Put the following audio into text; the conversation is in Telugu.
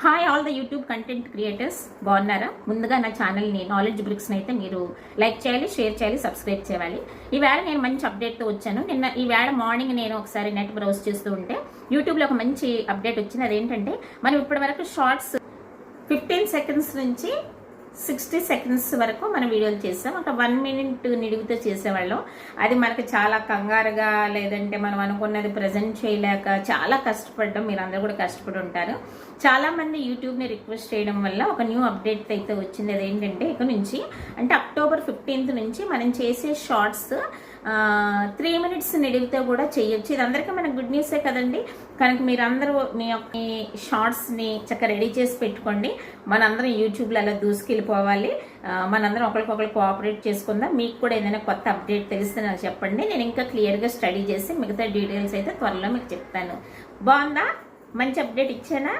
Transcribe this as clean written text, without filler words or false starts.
Hi all the YouTube content creators, బాగున్నారా? ముందుగా నా ఛానల్ని నాలెడ్జ్ బ్రిక్స్ని అయితే మీరు లైక్ చేయాలి, షేర్ చేయాలి, సబ్స్క్రైబ్ చేయాలి. ఈవేళ నేను మంచి అప్డేట్తో వచ్చాను. ఈవేళ మార్నింగ్ నేను ఒకసారి నెట్ బ్రౌజ్ చేస్తూ ఉంటే యూట్యూబ్లో ఒక మంచి అప్డేట్ వచ్చింది. అదేంటంటే మనం ఇప్పటి వరకు షార్ట్స్ 15 సెకండ్స్ నుంచి 60 సెకండ్స్ వరకు మనం వీడియోలు చేస్తాం. ఒక 1 మినిట్ నిడివితో చేసేవాళ్ళం. అది మనకు చాలా కంగారుగా, లేదంటే మనం అనుకున్నది ప్రజెంట్ చేయలేక చాలా కష్టపడ్డాం. మీరు అందరూ కూడా కష్టపడి ఉంటారు. చాలా మంది యూట్యూబ్ని రిక్వెస్ట్ చేయడం వల్ల ఒక న్యూ అప్డేట్ అయితే వచ్చింది. అదేంటంటే ఇక నుంచి అంటే అక్టోబర్ 15 నుంచి మనం చేసే షార్ట్స్ 3 మినిట్స్ నిడివితో కూడా చేయొచ్చు. ఇది అందరికీ మనకు గుడ్ న్యూసే కదండి. కనుక మీరందరూ మీ యొక్క షార్ట్స్ని చక్కగా రెడీ చేసి పెట్టుకోండి. మనందరం యూట్యూబ్లో అలా దూసుకెళ్ళిపోవాలి. మనందరం ఒకరికొకరు కోఆపరేట్ చేసుకుందాం. మీకు కూడా ఏదైనా కొత్త అప్డేట్ తెలిస్తే నాకు చెప్పండి. నేను ఇంకా క్లియర్గా స్టడీ చేసి మిగతా డీటెయిల్స్ అయితే త్వరలో మీకు చెప్తాను. బాగుందా? మంచి అప్డేట్ ఇచ్చానా?